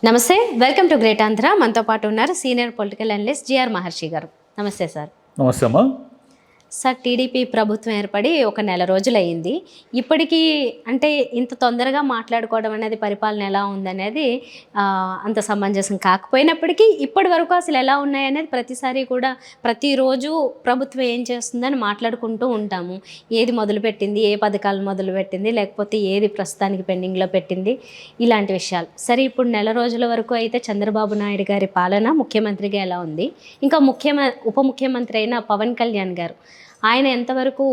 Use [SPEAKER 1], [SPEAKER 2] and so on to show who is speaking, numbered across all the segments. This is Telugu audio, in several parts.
[SPEAKER 1] నమస్తే, వెల్కమ్ టు గ్రేట్ ఆంధ్ర. మనతో పాటు ఉన్నారు సీనియర్ పొలిటికల్ అనలిస్ట్ జిఆర్ మహర్షి గారు. నమస్తే సార్.
[SPEAKER 2] నమస్తే అమ్మా.
[SPEAKER 1] సార్, టీడీపీ ప్రభుత్వం ఏర్పడి ఒక నెల రోజులయ్యింది. ఇప్పటికీ అంటే ఇంత తొందరగా మాట్లాడుకోవడం అనేది పరిపాలన ఎలా ఉందనేది అంత సమంజసం కాకపోయినప్పటికీ ఇప్పటి వరకు అసలు ఎలా ఉన్నాయనేది ప్రతిసారి కూడా ప్రతిరోజు ప్రభుత్వం ఏం చేస్తుందని మాట్లాడుకుంటూ ఉంటాము. ఏది మొదలుపెట్టింది, ఏ పథకాలు మొదలుపెట్టింది, లేకపోతే ఏది ప్రస్తుతానికి పెండింగ్లో పెట్టింది, ఇలాంటి విషయాలు. సరే, ఇప్పుడు నెల రోజుల వరకు అయితే చంద్రబాబు నాయుడు గారి పాలన ముఖ్యమంత్రిగా ఎలా ఉంది, ఇంకా ఉప ముఖ్యమంత్రి అయిన పవన్ కళ్యాణ్ గారు ఆయన ఎంతవరకు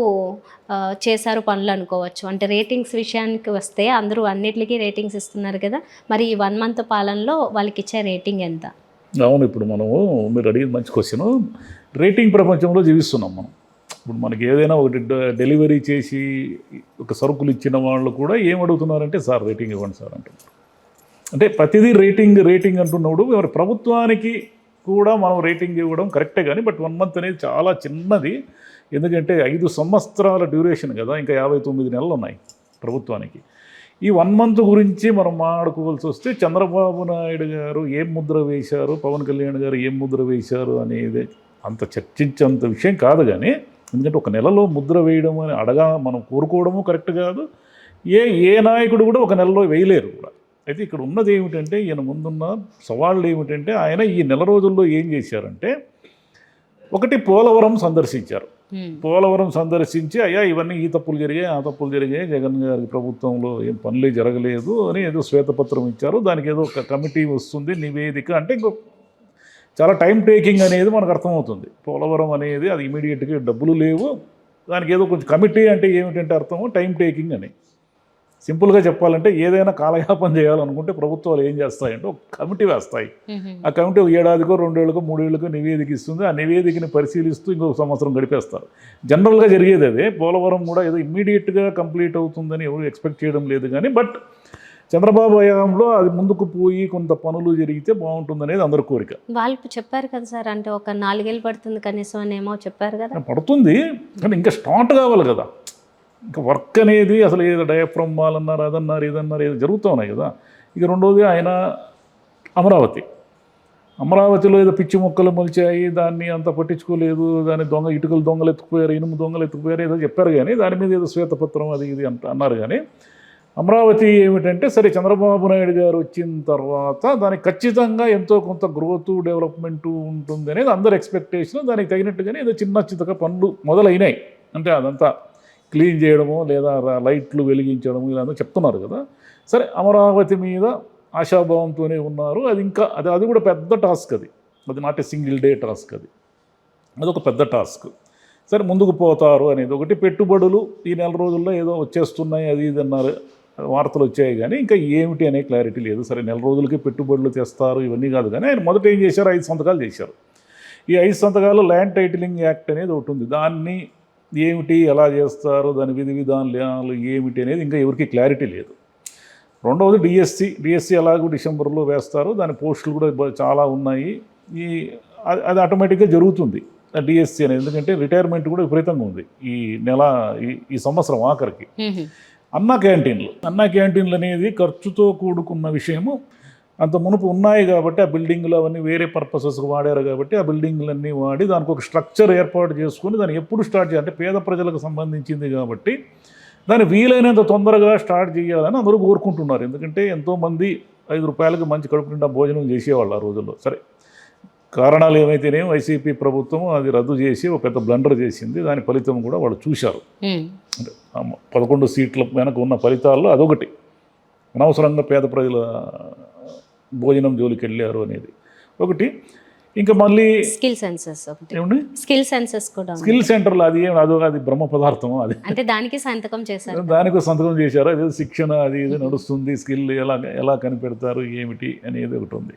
[SPEAKER 1] చేశారు పనులు అనుకోవచ్చు. అంటే రేటింగ్స్ విషయానికి వస్తే అందరూ అన్నిటికీ రేటింగ్స్ ఇస్తున్నారు కదా, మరి ఈ 1 month పాలనలో వాళ్ళకి ఇచ్చే రేటింగ్ ఎంత?
[SPEAKER 2] అవును, ఇప్పుడు మనము మీరు అడిగింది మంచి క్వశ్చన్. రేటింగ్ ప్రపంచంలో జీవిస్తున్నాం మనం. ఇప్పుడు మనకి ఏదైనా ఒకటి డెలివరీ చేసి ఒక సరుకులు ఇచ్చిన వాళ్ళు కూడా ఏం అడుగుతున్నారంటే, సార్ రేటింగ్ ఇవ్వండి సార్ అంటున్నారు. అంటే ప్రతిదీ రేటింగ్ అంటున్నప్పుడు మరి ప్రభుత్వానికి కూడా మనం రేటింగ్ ఇవ్వడం కరెక్టే, కానీ బట్ 1 month అనేది చాలా చిన్నది. ఎందుకంటే 5 సంవత్సరాల డ్యూరేషన్ కదా, ఇంకా 59 నెలలు ఉన్నాయి ప్రభుత్వానికి. ఈ 1 month గురించి మనం మాట్లాడుకోవాల్సి వస్తే చంద్రబాబు నాయుడు గారు ఏం ముద్ర వేశారు, పవన్ కళ్యాణ్ గారు ఏం ముద్ర వేశారు అనేది అంత చర్చించేంత విషయం కాదు. కానీ ఎందుకంటే ఒక నెలలో ముద్ర వేయడం అని మనం కోరుకోవడము కరెక్ట్ కాదు. ఏ నాయకుడు కూడా ఒక నెలలో వేయలేరు కూడా. అయితే ఇక్కడ ఉన్నది ఏమిటంటే, ఈయన ముందున్న సవాళ్ళు ఏమిటంటే, ఆయన ఈ నెల రోజుల్లో ఏం చేశారంటే, ఒకటి పోలవరం సందర్శించారు. పోలవరం సందర్శించి అయ్యా ఇవన్నీ ఈ తప్పులు జరిగాయి, ఆ తప్పులు జరిగాయి, జగన్ గారి ప్రభుత్వంలో ఏం పనులే జరగలేదు అని ఏదో శ్వేతపత్రం ఇచ్చారు. దానికి ఏదో ఒక కమిటీ వస్తుంది, నివేదిక. అంటే ఇంకో చాలా టైం టేకింగ్ అనేది మనకు అర్థమవుతుంది. పోలవరం అనేది అది ఇమీడియట్గా డబ్బులు లేవు, దానికి ఏదో కొంచెం కమిటీ అంటే ఏమిటంటే అర్థము టైం టేకింగ్ అని. సింపుల్గా చెప్పాలంటే ఏదైనా కాలయాపన చేయాలనుకుంటే ప్రభుత్వాలు ఏం చేస్తాయంటే ఒక కమిటీ వేస్తాయి. ఆ కమిటీ 1 ఏడాదికో 2 ఏళ్ళకో 3 ఏళ్ళకో నివేదిక ఇస్తుంది. ఆ నివేదికని పరిశీలిస్తూ ఇంకొక సంవత్సరం గడిపేస్తారు. జనరల్గా జరిగేది అదే. పోలవరం కూడా ఏదో ఇమ్మీడియట్గా కంప్లీట్ అవుతుందని ఎవరు ఎక్స్పెక్ట్ చేయడం లేదు. కానీ బట్ చంద్రబాబు హయాంలో అది ముందుకు పోయి కొంత పనులు జరిగితే బాగుంటుందనేది అందరి కోరిక.
[SPEAKER 1] వాళ్ళు చెప్పారు కదా సార్, అంటే ఒక 4 ఏళ్ళు పడుతుంది కనీసం అని ఏమో చెప్పారు కదా.
[SPEAKER 2] పడుతుంది, కానీ ఇంకా స్టార్ట్ కావాలి కదా. ఇంకా వర్క్ అనేది అసలు ఏదో డయాఫ్రమ్ వాళ్ళన్నారు, అదన్నారు, ఇదన్నారు, ఏదో జరుగుతూ ఉన్నాయి కదా. ఇక రెండోది ఆయన అమరావతిలో ఏదో పిచ్చి మొక్కలు మొలిచాయి, దాన్ని అంత పట్టించుకోలేదు, దాన్ని ఇటుకలు దొంగలు ఎత్తుకుపోయారు, ఇనుము దొంగలు ఎత్తుకుపోయారు ఏదో చెప్పారు. కానీ దాని మీద ఏదో శ్వేతపత్రం అది ఇది అన్నారు. కానీ అమరావతి ఏమిటంటే, సరే చంద్రబాబు నాయుడు గారు వచ్చిన తర్వాత దానికి ఖచ్చితంగా ఎంతో కొంత గ్రోత్ డెవలప్మెంట్ ఉంటుంది అనేది అందరు ఎక్స్పెక్టేషన్. దానికి తగినట్టుగానే ఏదో చిన్న చితక పనులు మొదలైనాయి. అంటే అదంతా క్లీన్ చేయడము లేదా లైట్లు వెలిగించడము ఇలా చెప్తున్నారు కదా. సరే, అమరావతి మీద ఆశాభావంతోనే ఉన్నారు. అది ఇంకా అది కూడా పెద్ద టాస్క్. అది not a single day task. అదొక పెద్ద టాస్క్. సరే, ముందుకు పోతారు అనేది ఒకటి. పెట్టుబడులు ఈ నెల రోజుల్లో ఏదో వచ్చేస్తున్నాయి అది ఇది అన్నారు, వార్తలు వచ్చాయి. కానీ ఇంకా ఏమిటి అనే క్లారిటీ లేదు. సరే, నెల రోజులకి పెట్టుబడులు తెస్తారు ఇవన్నీ కాదు. కానీ ఆయన మొదట ఏం చేశారు, 5 సంతకాలు చేశారు. ఈ 5 సంతకాలు ల్యాండ్ టైటిలింగ్ యాక్ట్ అనేది ఒకటి ఉంది. దాన్ని ఏమిటి, ఎలా చేస్తారు, దాని విధి విధానాలు ఏమిటి అనేది ఇంకా ఎవరికి క్లారిటీ లేదు. రెండవది డిఎస్సి ఎలాగో డిసెంబర్లో వేస్తారు. దాని పోస్టులు కూడా చాలా ఉన్నాయి. అది ఆటోమేటిక్గా జరుగుతుంది డిఎస్సి అనేది. ఎందుకంటే రిటైర్మెంట్ కూడా విపరీతంగా ఉంది ఈ సంవత్సరం ఆఖరికి. అన్నా క్యాంటీన్లు అనేది ఖర్చుతో కూడుకున్న విషయము. అంత మునుపు ఉన్నాయి కాబట్టి ఆ బిల్డింగ్లు అవన్నీ వేరే పర్పసెస్కి వాడారు కాబట్టి ఆ బిల్డింగ్లన్నీ వాడి దానికి ఒక స్ట్రక్చర్ ఏర్పాటు చేసుకొని దాన్ని ఎప్పుడు స్టార్ట్ చేయాలి అంటే పేద ప్రజలకు సంబంధించింది కాబట్టి దాన్ని వీలైనంత తొందరగా స్టార్ట్ చేయాలని అందరూ కోరుకుంటున్నారు. ఎందుకంటే ఎంతోమంది 5 రూపాయలకు మంచి కడుపు నిండా భోజనం చేసేవాళ్ళు ఆ రోజుల్లో. సరే, కారణాలు ఏమైతేనేమో వైసీపీ ప్రభుత్వం అది రద్దు చేసి ఒక పెద్ద బ్లండర్ చేసింది. దాని ఫలితం కూడా వాళ్ళు చూశారు. అంటే 11 సీట్ల వెనక ఉన్న ఫలితాల్లో అదొకటి. అనవసరంగా పేద ప్రజల భోజనం జోలికి వెళ్ళారు అనేది ఒకటి. ఇంకా మళ్ళీ
[SPEAKER 1] స్కిల్ సెన్సెస్ కూడా
[SPEAKER 2] స్కిల్ సెంటర్లో అది బ్రహ్మ పదార్థం. అది
[SPEAKER 1] అంటే దానికి సంతకం
[SPEAKER 2] చేశారు. అదే శిక్షణ అది ఇది నడుస్తుంది. స్కిల్ ఎలా కనిపెడతారు ఏమిటి అనేది ఒకటి ఉంది.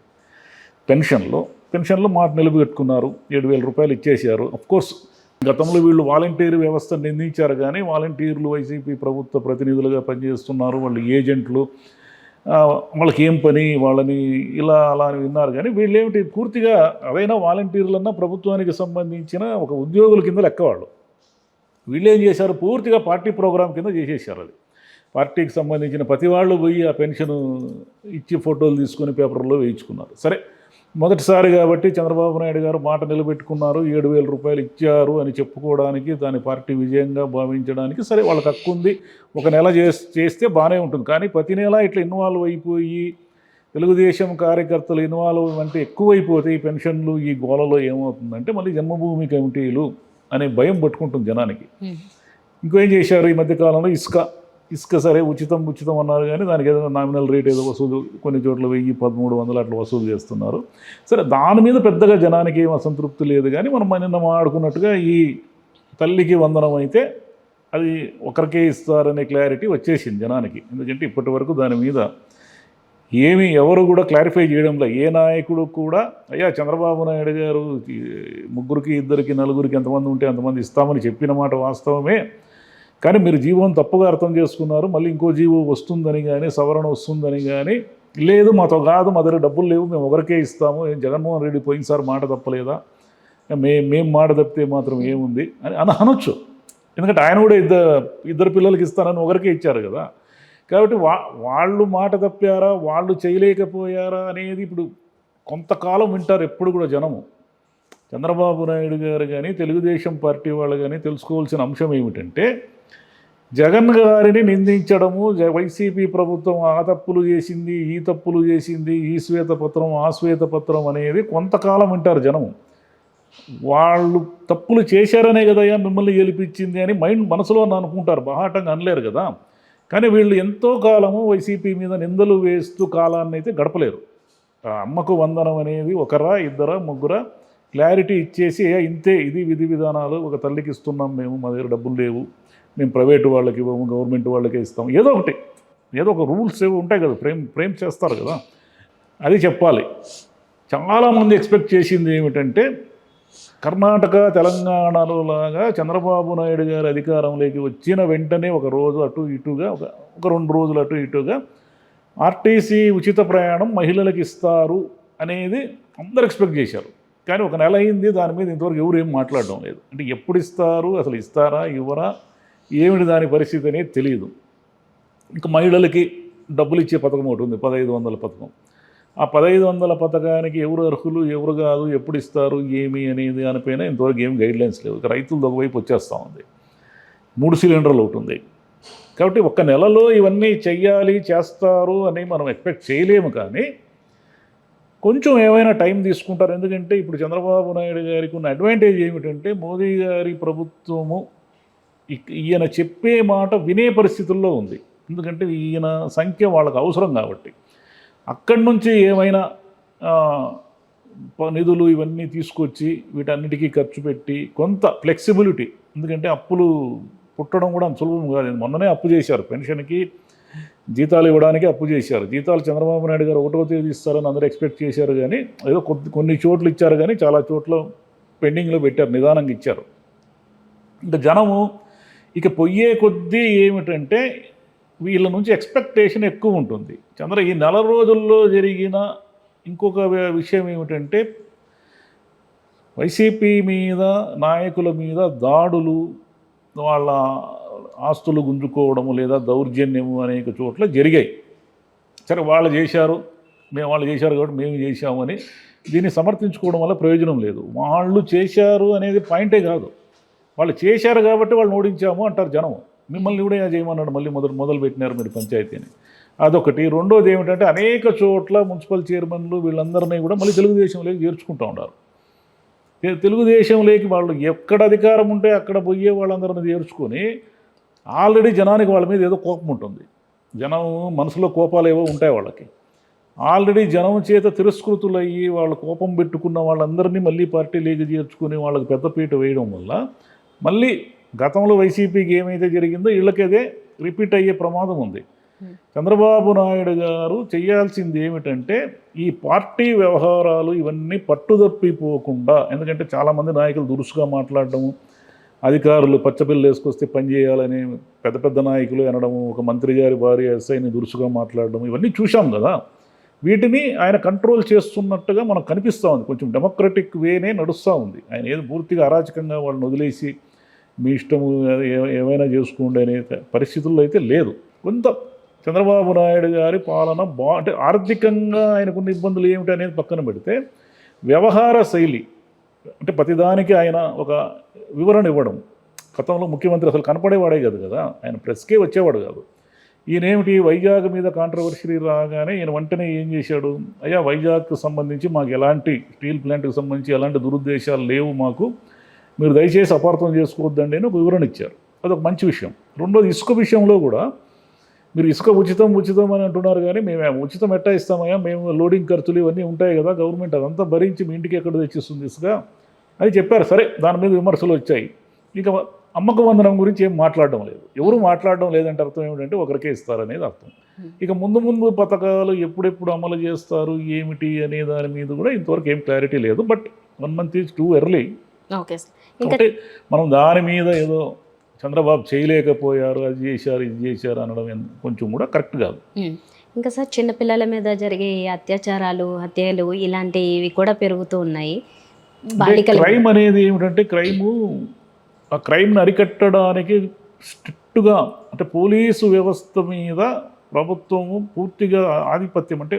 [SPEAKER 2] పెన్షన్లో మాట నిలబెట్టుకున్నారు. 7,000 రూపాయలు ఇచ్చేశారు. అఫ్కోర్స్ గతంలో వీళ్ళు వాలంటీర్ వ్యవస్థను నిందించారు. కానీ వాలంటీర్లు వైసీపీ ప్రభుత్వ ప్రతినిధులుగా పనిచేస్తున్నారు, వాళ్ళు ఏజెంట్లు, వాళ్ళకి ఏం పని, వాళ్ళని ఇలా అలా అని విన్నారు. కానీ వీళ్ళు ఏమిటి, పూర్తిగా అదైనా వాలంటీర్లన్నా ప్రభుత్వానికి సంబంధించిన ఒక ఉద్యోగుల కింద లెక్క వాళ్ళు. వీళ్ళు ఏం చేశారు, పూర్తిగా పార్టీ ప్రోగ్రాం కింద చేసేసారు. అది పార్టీకి సంబంధించిన ప్రతి వాళ్ళు పోయి ఆ పెన్షన్ ఇచ్చి ఫోటోలు తీసుకొని పేపర్లో వేయించుకున్నారు. సరే, మొదటిసారి కాబట్టి చంద్రబాబు నాయుడు గారు మాట నిలబెట్టుకున్నారు, 7,000 రూపాయలు ఇచ్చారు అని చెప్పుకోవడానికి, దాని పార్టీ విజయంగా భావించడానికి సరే వాళ్ళకి హక్కు ఉంది. ఒక నెల చేస్తే బాగానే ఉంటుంది. కానీ ప్రతి నెల ఇట్లా ఇన్వాల్వ్ అయిపోయి తెలుగుదేశం కార్యకర్తలు ఇన్వాల్వ్ అంటే ఎక్కువైపోతే ఈ పెన్షన్లు ఈ గోలలో ఏమవుతుందంటే మళ్ళీ జన్మభూమి కమిటీలు అనే భయం పట్టుకుంటుంది జనానికి. ఇంకేం చేశారు ఈ మధ్యకాలంలో, ఇసుక సరే ఉచితం అన్నారు, కానీ దానికి ఏదో నామినల్ రేట్ ఏదో వసూలు, కొన్ని చోట్ల 1,000-1,300 అట్లా వసూలు చేస్తున్నారు. సరే, దాని మీద పెద్దగా జనానికి ఏం అసంతృప్తి లేదు. కానీ మనం నిన్న మాట్లాడుకున్నట్టుగా ఈ తల్లికి వందనం అయితే అది ఒకరికే ఇస్తారనే క్లారిటీ వచ్చేసింది జనానికి. ఎందుకంటే ఇప్పటి వరకు దాని మీద ఎవరు కూడా క్లారిఫై చేయడంలో ఏ నాయకుడు కూడా అయ్యా చంద్రబాబు నాయుడు గారు 3కి 2కి 4కి ఎంతమంది ఉంటే అంతమంది ఇస్తామని చెప్పిన మాట వాస్తవమే, కానీ మీరు జీవోని తప్పుగా అర్థం చేసుకున్నారు, మళ్ళీ ఇంకో జీవో వస్తుందని కానీ సవరణ వస్తుందని కానీ, లేదు మాతో కాదు, మా దగ్గర డబ్బులు లేవు, మేము ఒకరికే ఇస్తాము, జగన్మోహన్ రెడ్డి పోయినసారి మాట తప్పలేదా, మేము మాట తప్పితే మాత్రం ఏముంది అని అనొచ్చు. ఎందుకంటే ఆయన కూడా ఇద్దరు పిల్లలకి ఇస్తానని ఒకరికే ఇచ్చారు కదా. కాబట్టి వాళ్ళు మాట తప్పారా, వాళ్ళు చేయలేకపోయారా అనేది ఇప్పుడు కొంతకాలం వింటారు ఎప్పుడు కూడా జనము. చంద్రబాబు నాయుడు గారు కానీ తెలుగుదేశం పార్టీ వాళ్ళు కానీ తెలుసుకోవాల్సిన అంశం ఏమిటంటే, జగన్ గారిని నిందించడము, వైసీపీ ప్రభుత్వం ఆ తప్పులు చేసింది, ఈ తప్పులు చేసింది, ఈ శ్వేతపత్రం ఆ శ్వేతపత్రం అనేది కొంతకాలం వింటారు జనము. వాళ్ళు తప్పులు చేశారనే కదయ్యా మిమ్మల్ని గెలిపించింది అని మనసులో అనుకుంటారు, బాహాటంగా అనలేరు కదా. కానీ వీళ్ళు ఎంతో కాలము వైసీపీ మీద నిందలు వేస్తూ కాలాన్ని అయితే గడపలేరు. అమ్మకు వందనం అనేది ఒకరా ఇద్దరా ముగ్గురా క్లారిటీ ఇచ్చేసి ఇంతే, ఇది విధి విధానాలు, ఒక తల్లికి ఇస్తున్నాం మేము, మా దగ్గర డబ్బులు లేవు, మేము ప్రైవేటు వాళ్ళకి ఇవ్వము, గవర్నమెంట్ వాళ్ళకే ఇస్తాం, ఏదో ఒక రూల్స్ ఏవో ఉంటాయి కదా, ఫ్రేమ్ చేస్తారు కదా, అది చెప్పాలి. చాలామంది ఎక్స్పెక్ట్ చేసింది ఏమిటంటే, కర్ణాటక తెలంగాణలో లాగా చంద్రబాబు నాయుడు గారు అధికారంలోకి వచ్చిన వెంటనే ఒక రోజు అటు ఇటుగా ఒక 2 రోజులు అటు ఇటుగా ఆర్టీసీ ఉచిత ప్రయాణం మహిళలకు ఇస్తారు అనేది అందరు ఎక్స్పెక్ట్ చేశారు. కానీ ఒక నెల అయింది, దాని మీద ఇంతవరకు ఎవరు ఏం మాట్లాడడం లేదు. అంటే ఎప్పుడు ఇస్తారు, అసలు ఇస్తారా ఇవ్వరా, ఏమిటి దాని పరిస్థితి అనేది తెలియదు. ఇంకా మహిళలకి డబ్బులు ఇచ్చే పథకం ఒకటి ఉంది, 1,500 పథకం. ఆ 1,500 పథకానికి ఎవరు అర్హులు ఎవరు కాదు, ఎప్పుడు ఇస్తారు ఏమి అనేది దానిపైన ఇంతవరకు ఏం గైడ్లైన్స్ లేవు. ఇక రైతులది ఒకవైపు వచ్చేస్తూ ఉంది, 3 సిలిండర్లు ఒకటి ఉంది. కాబట్టి ఒక్క నెలలో ఇవన్నీ చెయ్యాలి చేస్తారు అని మనం ఎక్స్పెక్ట్ చేయలేము. కానీ కొంచెం ఏమైనా టైం తీసుకుంటారు. ఎందుకంటే ఇప్పుడు చంద్రబాబు నాయుడు గారికి ఉన్న అడ్వాంటేజ్ ఏమిటంటే, మోదీ గారి ప్రభుత్వము ఈయన చెప్పే మాట వినే పరిస్థితుల్లో ఉంది. ఎందుకంటే ఈయన సంఖ్య వాళ్ళకు అవసరం కాబట్టి అక్కడి నుంచి ఏమైనా నిధులు ఇవన్నీ తీసుకొచ్చి వీటన్నిటికీ ఖర్చు పెట్టి కొంత ఫ్లెక్సిబిలిటీ, ఎందుకంటే అప్పులు పుట్టడం కూడా అంత సులభం కాదు. మొన్ననే అప్పు చేశారు, పెన్షన్కి జీతాలు ఇవ్వడానికి అప్పు చేశారు. జీతాలు చంద్రబాబు నాయుడు గారు 1వ తేదీ ఇస్తారని అందరూ ఎక్స్పెక్ట్ చేశారు. కానీ ఏదో కొన్ని చోట్ల ఇచ్చారు, కానీ చాలా చోట్ల పెండింగ్లో పెట్టారు, నిదానంగా ఇచ్చారు. ఇంకా జనము ఇక పొయ్యే కొద్దీ ఏమిటంటే వీళ్ళ నుంచి ఎక్స్పెక్టేషన్ ఎక్కువ ఉంటుంది. ఈ నెల రోజుల్లో జరిగిన ఇంకొక విషయం ఏమిటంటే, వైసీపీ మీద నాయకుల మీద దాడులు, వాళ్ళ ఆస్తులు గుంజుకోవడము లేదా దౌర్జన్యము అనేక చోట్ల జరిగాయి. సరే, వాళ్ళు చేశారు కాబట్టి మేము చేశామని దీన్ని సమర్థించుకోవడం వల్ల ప్రయోజనం లేదు. వాళ్ళు చేశారు అనేది పాయింటే కాదు, వాళ్ళు చేశారు కాబట్టి వాళ్ళని ఓడించాము అంటారు జనం. మిమ్మల్ని కూడా చేయమన్నాడు, మళ్ళీ మొదలు పెట్టినారు మీరు పంచాయతీని, అదొకటి. రెండోది ఏమిటంటే, అనేక చోట్ల మున్సిపల్ చైర్మన్లు వీళ్ళందరినీ కూడా మళ్ళీ తెలుగుదేశంలోకి చేర్చుకుంటూ ఉన్నారు. తెలుగుదేశంలోకి వాళ్ళు ఎక్కడ అధికారం ఉంటే అక్కడ పోయే వాళ్ళందరినీ చేర్చుకొని ఆల్రెడీ జనానికి వాళ్ళ మీద ఏదో కోపం ఉంటుంది. జనం మనసులో కోపాలు ఏవో ఉంటాయి వాళ్ళకి. ఆల్రెడీ జనం చేత తిరస్కృతులయ్యి వాళ్ళు కోపం పెట్టుకున్న వాళ్ళందరినీ మళ్ళీ పార్టీలోకి చేర్చుకుని వాళ్ళకి పెద్దపీట వేయడం వల్ల మళ్ళీ గతంలో వైసీపీకి ఏమైతే జరిగిందో వీళ్ళకదే రిపీట్ అయ్యే ప్రమాదం ఉంది. చంద్రబాబు నాయుడు గారు చేయాల్సింది ఏమిటంటే, ఈ పార్టీ వ్యవహారాలు ఇవన్నీ పట్టుదప్పిపోకుండా, ఎందుకంటే చాలామంది నాయకులు దురుసుగా మాట్లాడడము, అధికారులు పచ్చపిల్లు వేసుకొస్తే పని చేయాలని పెద్ద నాయకులు అనడము, ఒక మంత్రి గారి భార్య ఎస్ఐని దురుసుగా మాట్లాడడం, ఇవన్నీ చూశాం కదా. వీటిని ఆయన కంట్రోల్ చేస్తున్నట్టుగా మనకు కనిపిస్తూ ఉంది. కొంచెం డెమోక్రటిక్ వేనే నడుస్తూ ఉంది. ఆయన ఏదో పూర్తిగా అరాచకంగా వాళ్ళని వదిలేసి మీ ఇష్టము ఏమైనా చేసుకోండి అనే పరిస్థితుల్లో అయితే లేదు. కొంత చంద్రబాబు నాయుడు గారి పాలన అంటే ఆర్థికంగా ఆయనకున్న ఇబ్బందులు ఏమిటి అనేది పక్కన పెడితే వ్యవహార శైలి అంటే ప్రతిదానికి ఆయన ఒక వివరణ ఇవ్వడం. గతంలో ముఖ్యమంత్రి అసలు కనపడేవాడే కాదు కదా, ఆయన ప్రెస్కే వచ్చేవాడు కాదు. ఈయనేమిటి వైజాగ్ మీద కాంట్రవర్సీ రాగానే ఈయన వెంటనే ఏం చేశాడు, అయ్యా వైజాగ్కు సంబంధించి మాకు ఎలాంటి స్టీల్ ప్లాంట్కి సంబంధించి ఎలాంటి దురుద్దేశాలు లేవు, మాకు మీరు దయచేసి అపార్థం చేసుకోవద్దండి అని ఒక వివరణ ఇచ్చారు. అదొక మంచి విషయం. రెండోది ఇసుక విషయంలో కూడా మీరు ఇసుక ఉచితం అని అంటున్నారు, కానీ మేము ఉచితం ఎట్టా ఇస్తామయ్యా, మేము లోడింగ్ ఖర్చులు ఇవన్నీ ఉంటాయి కదా, గవర్నమెంట్ అదంతా భరించి మీ ఇంటికి ఎక్కడ తెచ్చిస్తుంది ఇసుక అని చెప్పారు. సరే, దాని మీద విమర్శలు వచ్చాయి. ఇక అమ్మక వందనం గురించి ఏం మాట్లాడడం లేదు, ఎవరు మాట్లాడడం లేదంటే అర్థం ఏమిటంటే ఒకరికే ఇస్తారనేది అర్థం. ఇక ముందు పథకాలు ఎప్పుడెప్పుడు అమలు చేస్తారు ఏమిటి అనే దాని మీద కూడా ఇంతవరకు ఏం క్లారిటీ లేదు. But 1 month is too early.
[SPEAKER 1] Okay.
[SPEAKER 2] అంటే మనం దాని మీద ఏదో చంద్రబాబు చేయలేకపోయారు, అది చేశారు ఇది చేశారు అనడం కొంచెం కూడా కరెక్ట్ కాదు.
[SPEAKER 1] ఇంకా సార్, చిన్నపిల్లల మీద జరిగే అత్యాచారాలు, హత్యలు ఇలాంటివి కూడా పెరుగుతూ ఉన్నాయి.
[SPEAKER 2] క్రైమ్ అనేది ఏమిటంటే ఆ క్రైమ్ని అరికట్టడానికి స్ట్రిక్ట్గా అంటే పోలీసు వ్యవస్థ మీద ప్రభుత్వము పూర్తిగా ఆధిపత్యం అంటే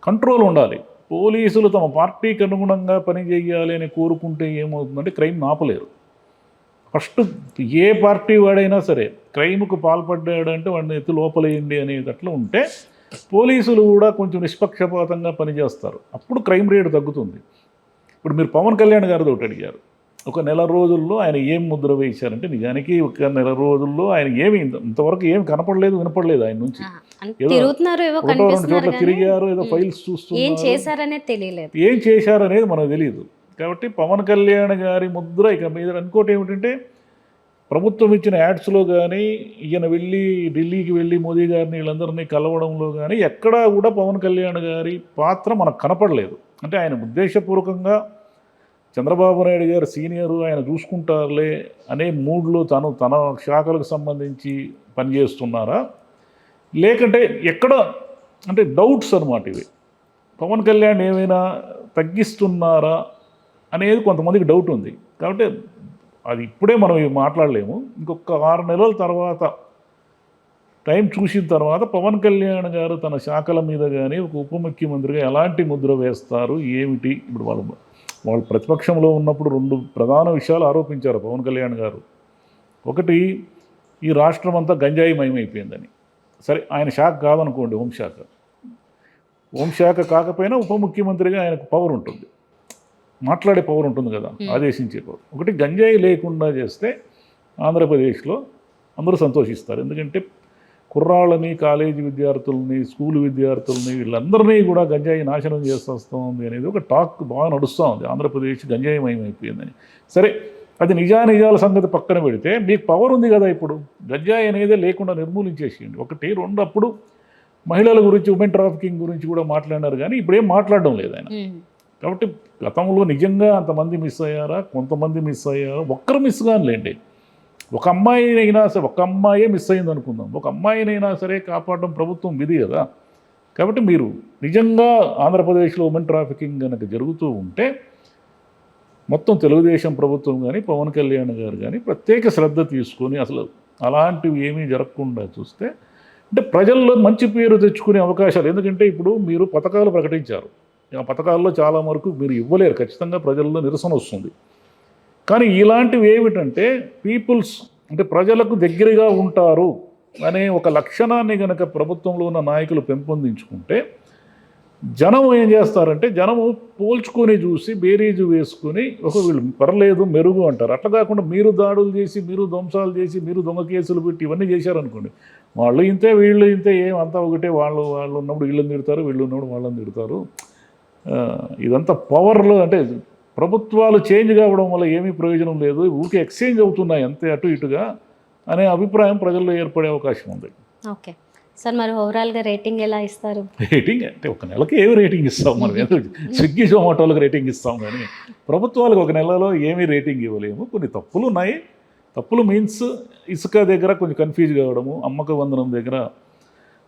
[SPEAKER 2] కంట్రోల్ ఉండాలి. పోలీసులు తమ పార్టీకి అనుగుణంగా పనిచేయాలి అని కోరుకుంటే ఏమవుతుందంటే క్రైమ్ని ఆపలేరు. ఫస్ట్ ఏ పార్టీ వాడైనా సరే క్రైమ్కు పాల్పడ్డాడంటే వాడిని ఎత్తి లోపలేయండి అనేది అట్లా ఉంటే పోలీసులు కూడా కొంచెం నిష్పక్షపాతంగా పనిచేస్తారు. అప్పుడు క్రైమ్ రేట్ తగ్గుతుంది. ఇప్పుడు మీరు పవన్ కళ్యాణ్ గారితో ఒకటి అడిగారు, ఒక నెల రోజుల్లో ఆయన ఏం ముద్ర వేయించారంటే నిజానికి ఒక నెల రోజుల్లో ఆయన ఏమి ఇంతవరకు ఏం కనపడలేదు వినపడలేదు. ఆయన నుంచి ఏదో 2 చోట్ల తిరిగారు, ఏదో ఫైల్స్ చూస్తున్నారు, ఏం చేశారనేది మనకు తెలియదు. కాబట్టి పవన్ కళ్యాణ్ గారి ముద్ర ఇక మీద. ఇంకోటి ఏమిటంటే ప్రభుత్వం ఇచ్చిన యాడ్స్లో కానీ ఈయన ఢిల్లీకి వెళ్ళి మోదీ గారిని వీళ్ళందరినీ కలవడంలో కానీ ఎక్కడా కూడా పవన్ కళ్యాణ్ గారి పాత్ర మనకు కనపడలేదు. అంటే ఆయన ఉద్దేశపూర్వకంగా చంద్రబాబు నాయుడు గారు సీనియరు, ఆయన చూసుకుంటారులే అనే మూడ్లో తన శాఖలకు సంబంధించి పనిచేస్తున్నారా, లేకంటే ఎక్కడ అంటే డౌట్స్ అన్నమాట ఇవి. పవన్ కళ్యాణ్ ఏమైనా తగ్గిస్తున్నారా అనేది కొంతమందికి డౌట్ ఉంది. కాబట్టి అది ఇప్పుడే మనం మాట్లాడలేము. ఇంకొక 6 నెలల తర్వాత టైం చూసిన తర్వాత పవన్ కళ్యాణ్ గారు తన శాఖల మీద కానీ ఒక ఉప ముఖ్యమంత్రిగా ఎలాంటి ముద్ర వేస్తారు ఏమిటి. ఇప్పుడు వాళ్ళు ప్రతిపక్షంలో ఉన్నప్పుడు 2 ప్రధాన విషయాలు ఆరోపించారు పవన్ కళ్యాణ్ గారు. ఒకటి, ఈ రాష్ట్రం అంతా గంజాయి మయమైపోయిందని. సరే, ఆయన శాఖ కాదనుకోండి, హోంశాఖ కాకపోయినా ఉప ముఖ్యమంత్రిగా ఆయనకు పవర్ ఉంటుంది, మాట్లాడే పవర్ ఉంటుంది కదా, ఆదేశించే పవర్. ఒకటి, గంజాయి లేకుండా చేస్తే ఆంధ్రప్రదేశ్లో అందరూ సంతోషిస్తారు. ఎందుకంటే కుర్రాళ్ళని, కాలేజీ విద్యార్థుల్ని, స్కూల్ విద్యార్థుల్ని వీళ్ళందరినీ కూడా గంజాయి నాశనం చేస్తోంది అనేది ఒక టాక్ బాగా నడుస్తూ ఉంది. ఆంధ్రప్రదేశ్ గంజాయిమయం అయిపోయిందని. సరే, అది నిజాల సంగతి పక్కన పెడితే మీకు పవర్ ఉంది కదా, ఇప్పుడు గంజాయి అనేది లేకుండా నిర్మూలించేసేయండి. ఒకటి. 2, అప్పుడు మహిళల గురించి, ఉమెన్ ట్రాఫికింగ్ గురించి కూడా మాట్లాడినారు, కానీ ఇప్పుడు ఏం మాట్లాడడం లేదు ఆయన. కాబట్టి గతంలో నిజంగా అంతమంది మిస్ అయ్యారా, కొంతమంది మిస్ అయ్యారా, ఒక్కరు మిస్ కానిలేండి. ఒక అమ్మాయినైనా సరే, ఒక అమ్మాయే మిస్ అయింది అనుకుందాం, ఒక అమ్మాయినైనా సరే కాపాడడం ప్రభుత్వం విధి కదా. కాబట్టి మీరు నిజంగా ఆంధ్రప్రదేశ్లో ఉమెన్ ట్రాఫికింగ్ కనుక జరుగుతూ ఉంటే మొత్తం తెలుగుదేశం ప్రభుత్వం కానీ పవన్ కళ్యాణ్ గారు కానీ ప్రత్యేక శ్రద్ధ తీసుకొని అసలు అలాంటివి ఏమీ జరగకుండా చూస్తే అంటే ప్రజల్లో మంచి పేరు తెచ్చుకునే అవకాశాలు. ఎందుకంటే ఇప్పుడు మీరు పథకాలు ప్రకటించారు, ఆ పథకాల్లో చాలా వరకు మీరు ఇవ్వలేరు, ఖచ్చితంగా ప్రజల్లో నిరసన వస్తుంది. కానీ ఇలాంటివి ఏమిటంటే పీపుల్స్ అంటే ప్రజలకు దగ్గరగా ఉంటారు అనే ఒక లక్షణాన్ని కనుక ప్రభుత్వంలో ఉన్న నాయకులు పెంపొందించుకుంటే జనం ఏం చేస్తారంటే జనము పోల్చుకొని చూసి బేరీజు వేసుకొని వీళ్ళు పర్లేదు మెరుగు అంటారు. అట్లా కాకుండా మీరు దాడులు చేసి, మీరు ధ్వంసాలు చేసి, మీరు దొంగ కేసులు పెట్టి ఇవన్నీ చేశారనుకోండి, వాళ్ళు ఇంతే వీళ్ళు ఇంతే, ఏమంతా ఒకటే, వాళ్ళు ఉన్నప్పుడు వీళ్ళని తిడతారు, వీళ్ళు ఉన్నప్పుడు వాళ్ళని తిడతారు. ఇదంతా పవర్లో అంటే ప్రభుత్వాలు చేంజ్ కావడం వల్ల ఏమీ ప్రయోజనం లేదు, ఊరికే ఎక్స్చేంజ్ అవుతున్నాయి అంతే అటు ఇటుగా అనే అభిప్రాయం ప్రజల్లో ఏర్పడే అవకాశం ఉంది.
[SPEAKER 1] ఓకే సార్, మరి ఓవరాల్గా రేటింగ్ ఎలా ఇస్తారు?
[SPEAKER 2] రేటింగ్ అంటే ఒక నెలకి ఏమి రేటింగ్ ఇస్తాం మనం, స్విగ్గీ జొమాటోలకు రేటింగ్ ఇస్తాం, కానీ ప్రభుత్వాలకు ఒక నెలలో ఏమీ రేటింగ్ ఇవ్వలేము. కొన్ని తప్పులు ఉన్నాయి. తప్పులు మీన్స్ ఇసుక దగ్గర కొంచెం కన్ఫ్యూజ్ కావడము, అమ్మక వందనం దగ్గర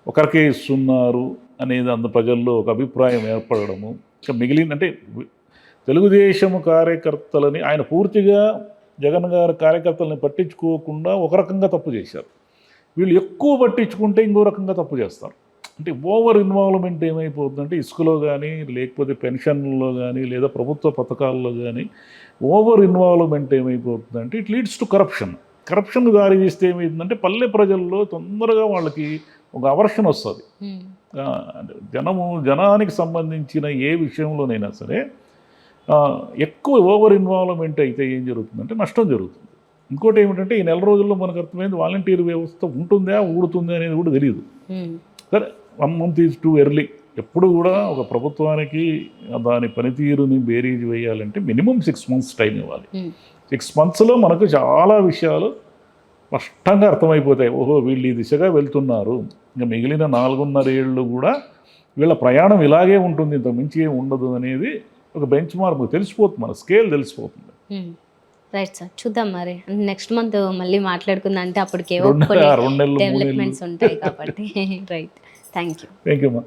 [SPEAKER 2] ఒకరికే ఇస్తున్నారు అనేది అంత ప్రజల్లో ఒక అభిప్రాయం ఏర్పడము. ఇంకా మిగిలిన అంటే తెలుగుదేశం కార్యకర్తలని ఆయన పూర్తిగా జగన్ గారి కార్యకర్తలని పట్టించుకోకుండా ఒక రకంగా తప్పు చేశారు. వీళ్ళు ఎక్కువ పట్టించుకుంటే ఇంకో రకంగా తప్పు చేస్తారు. అంటే ఓవర్ ఇన్వాల్వ్మెంట్ ఏమైపోతుందంటే ఇసుకలో కానీ, లేకపోతే పెన్షన్లలో కానీ, లేదా ప్రభుత్వ పథకాల్లో కానీ ఓవర్ ఇన్వాల్వ్మెంట్ ఏమైపోతుందంటే ఇట్ లీడ్స్ టు కరప్షన్. కరప్షన్కు దారి తీస్తే ఏమైందంటే పల్లె ప్రజల్లో తొందరగా వాళ్ళకి ఒక అవర్షన్ వస్తుంది. జనానికి సంబంధించిన ఏ విషయంలోనైనా సరే ఎక్కువ ఓవర్ ఇన్వాల్వ్మెంట్ అయితే ఏం జరుగుతుందంటే నష్టం జరుగుతుంది. ఇంకోటి ఏమిటంటే ఈ నెల రోజుల్లో మనకు అర్థమైంది వాలంటీర్ వ్యవస్థ ఉంటుందా ఊడుతుందా అనేది కూడా తెలియదు. సరే 1 month ఈజ్ టూ ఎర్లీ. ఎప్పుడు కూడా ఒక ప్రభుత్వానికి దాని పనితీరుని బేరీజ్ వేయాలంటే మినిమం 6 months టైం ఇవ్వాలి. 6 monthsలో మనకు చాలా విషయాలు స్పష్టంగా అర్థమైపోతాయి. ఓహో వీళ్ళు ఈ దిశగా వెళ్తున్నారు, ఇంకా మిగిలిన 4.5 ఏళ్ళు కూడా వీళ్ళ ప్రయాణం ఇలాగే ఉంటుంది, ఇంత మించి ఏమి ఉండదు అనేది ఒక బెంచ్ మార్క్ తెలిసిపోతుంది, మన స్కేల్ తెలిసిపోతుంది.
[SPEAKER 1] రైట్ సార్, చూద్దాం మరి నెక్స్ట్ మంత్ మళ్ళీ మాట్లాడుకుందాం. అంటే అప్పటికే
[SPEAKER 2] 2 నెలలు 3 నెలలు
[SPEAKER 1] డెవలప్మెంట్స్ ఉంటాయి కాబట్టి. Right, thank you.
[SPEAKER 2] Thank you అమ్మా.